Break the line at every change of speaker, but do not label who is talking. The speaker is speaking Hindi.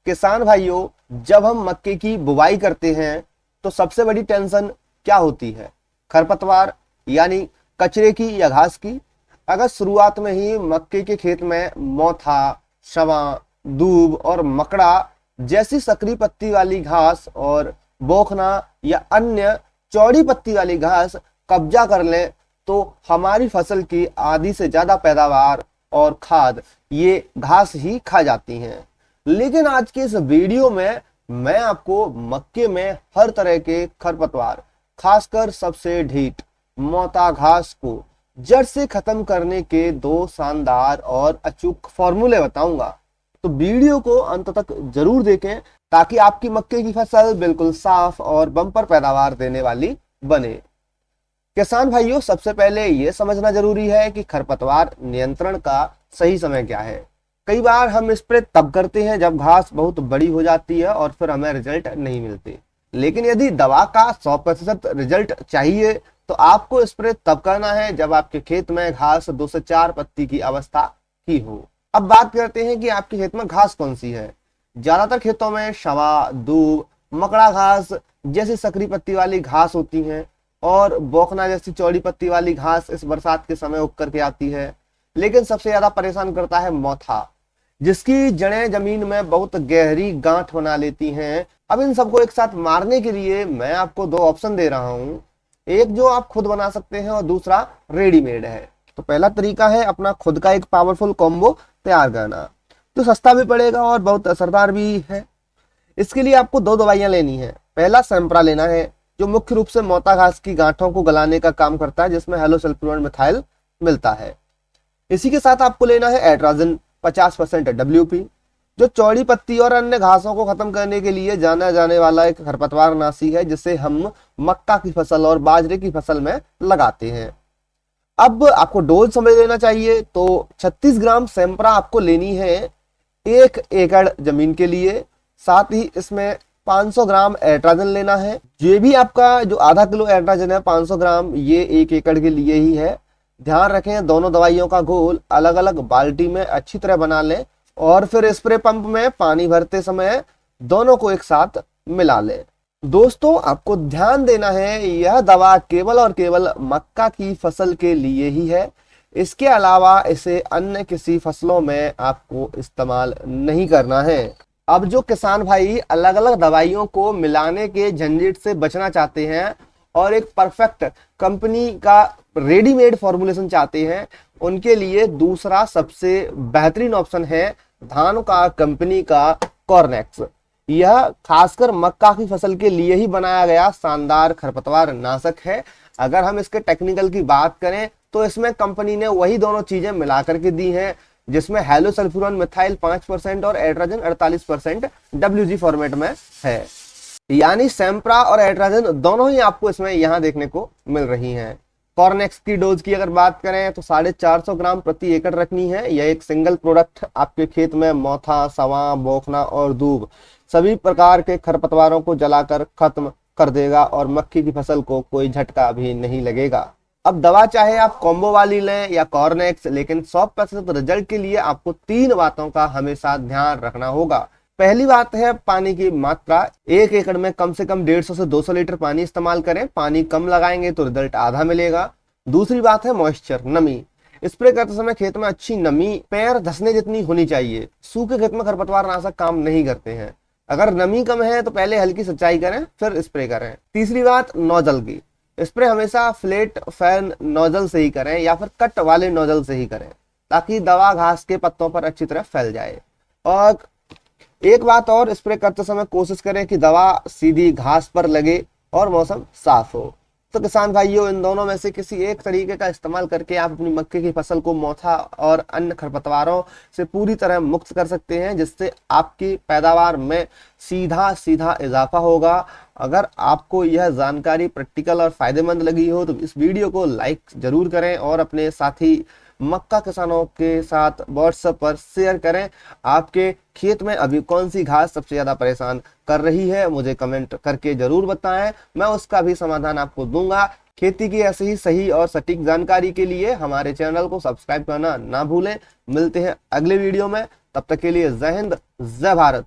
किसान भाइयों, जब हम मक्के की बुवाई करते हैं तो सबसे बड़ी टेंशन क्या होती है? खरपतवार यानी कचरे की या घास की। अगर शुरुआत में ही मक्के के खेत में मोथा, शवा, दूब और मकड़ा जैसी सकरी पत्ती वाली घास और बोखना या अन्य चौड़ी पत्ती वाली घास कब्जा कर ले तो हमारी फसल की आधी से ज्यादा पैदावार और खाद ये घास ही खा जाती हैं। लेकिन आज के इस वीडियो में मैं आपको मक्के में हर तरह के खरपतवार, खासकर सबसे ढीठ मोटा घास को जड़ से खत्म करने के दो शानदार और अचूक फॉर्मूले बताऊंगा। तो वीडियो को अंत तक जरूर देखें ताकि आपकी मक्के की फसल बिल्कुल साफ और बम्पर पैदावार देने वाली बने। किसान भाइयों, सबसे पहले यह समझना जरूरी है कि खरपतवार नियंत्रण का सही समय क्या है। कई बार हम स्प्रे तब करते हैं जब घास बहुत बड़ी हो जाती है और फिर हमें रिजल्ट नहीं मिलते। लेकिन यदि दवा का 100% रिजल्ट चाहिए तो आपको स्प्रे तब करना है जब आपके खेत में घास 2 से 4 पत्ती की अवस्था की हो। अब बात करते हैं कि आपके खेत में घास कौन सी है। ज्यादातर खेतों में शवा, दूब, मकड़ा घास जैसी सकरी पत्ती वाली घास होती है और बोखना जैसी चौड़ी पत्ती वाली घास इस बरसात के समय उग करके आती है। लेकिन सबसे ज्यादा परेशान करता है मोथा, जिसकी जड़ें जमीन में बहुत गहरी गांठ बना लेती हैं। अब इन सबको एक साथ मारने के लिए मैं आपको दो ऑप्शन दे रहा हूं, एक जो आप खुद बना सकते हैं और दूसरा रेडीमेड है। तो पहला तरीका है अपना खुद का एक पावरफुल कॉम्बो तैयार करना, तो सस्ता भी पड़ेगा और बहुत असरदार भी है। इसके लिए आपको दो दवाइयां लेनी है। पहला सैंप्रा लेना है, जो मुख्य रूप से मोटा घास की गांठों को गलाने का काम करता है, जिसमें हेलोसल्फ्यूरिन मिथाइल मिलता है। इसी के साथ आपको लेना है एट्राजिन 50% WP, जो चौड़ी पत्ती और अन्य घासों को खत्म करने के लिए जाना जाने वाला एक खरपतवार नाशी है, जिसे हम मक्का की फसल और बाजरे की फसल में लगाते हैं। अब आपको डोज समझ लेना चाहिए। तो 36 ग्राम सैंप्रा आपको लेनी है 1 एकड़ जमीन के लिए। साथ ही इसमें 500 ग्राम एट्राजिन लेना है। ये भी आपका जो आधा किलो एट्राजिन है 500 ग्राम, ये 1 एकड़ के लिए ही है। ध्यान रखें दोनों दवाइयों का घोल अलग अलग बाल्टी में अच्छी तरह बना लें और फिर स्प्रे पंप में पानी भरते समय दोनों को एक साथ मिला लें। दोस्तों, आपको ध्यान देना है यह दवा केवल और केवल मक्का की फसल के लिए ही है। इसके अलावा इसे अन्य किसी फसलों में आपको इस्तेमाल नहीं करना है। अब जो किसान भाई अलग अलग दवाइयों को मिलाने के झंझट से बचना चाहते हैं और एक परफेक्ट कंपनी का रेडीमेड फॉर्मुलेशन चाहते हैं, उनके लिए दूसरा सबसे बेहतरीन ऑप्शन है धान का कंपनी का कॉर्नेक्स। यह खासकर मक्का की फसल के लिए ही बनाया गया शानदार खरपतवार नाशक है। अगर हम इसके टेक्निकल की बात करें तो इसमें कंपनी ने वही दोनों चीजें मिला करके दी हैं, जिसमें हेलोसल्फ्यूरिन मिथाइल 5% और एट्राजिन 48% WG फॉर्मेट में है। यानी सैंप्रा और एट्राजिन दोनों ही आपको इसमें यहां देखने को मिल रही हैं। कॉर्नेक्स की डोज की अगर बात करें तो 450 ग्राम प्रति एकड़ रखनी है। यह एक सिंगल प्रोडक्ट आपके खेत में मोथा, सवा, बोखना और दूब सभी प्रकार के खरपतवारों को जलाकर खत्म कर देगा और मक्की की फसल को कोई झटका भी नहीं लगेगा। अब दवा चाहे आप कॉम्बो वाली लें या कॉर्नेक्स, लेकिन 100% रिजल्ट के लिए आपको 3 बातों का हमेशा ध्यान रखना होगा। पहली बात है पानी की मात्रा। 1 एकड़ में कम से कम 150 से 200 लीटर पानी इस्तेमाल करें। पानी कम लगाएंगे तो रिजल्ट आधा मिलेगा। दूसरी बात है मॉइस्चर, नमी। स्प्रे करते समय खेत में अच्छी नमी पैर धसने जितनी होनी चाहिए। सूखे खेत में खरपतवार नाशक काम नहीं करते हैं। अगर नमी कम है तो पहले हल्की सिंचाई करें फिर स्प्रे करें। तीसरी बात नोजल की। स्प्रे हमेशा फ्लैट फैन नोजल से ही करें या फिर कट वाले नोजल से ही करें, ताकि दवा घास के पत्तों पर अच्छी तरह फैल जाए। और एक बात और, स्प्रे करते समय कोशिश करें कि दवा सीधी घास पर लगे और मौसम साफ हो। तो किसान भाइयों, इन दोनों में से किसी एक तरीके का इस्तेमाल करके आप अपनी मक्के की फसल को मोथा और अन्य खरपतवारों से पूरी तरह मुक्त कर सकते हैं, जिससे आपकी पैदावार में सीधा सीधा इजाफा होगा। अगर आपको यह जानकारी प्रैक्टिकल और फायदेमंद लगी हो तो इस वीडियो को लाइक जरूर करें और अपने साथी मक्का किसानों के साथ व्हाट्सएप पर शेयर करें। आपके खेत में अभी कौन सी घास सबसे ज्यादा परेशान कर रही है, मुझे कमेंट करके जरूर बताएं, मैं उसका भी समाधान आपको दूंगा। खेती की ऐसी ही सही और सटीक जानकारी के लिए हमारे चैनल को सब्सक्राइब करना ना भूलें। मिलते हैं अगले वीडियो में, तब तक के लिए जय हिंद, जय भारत।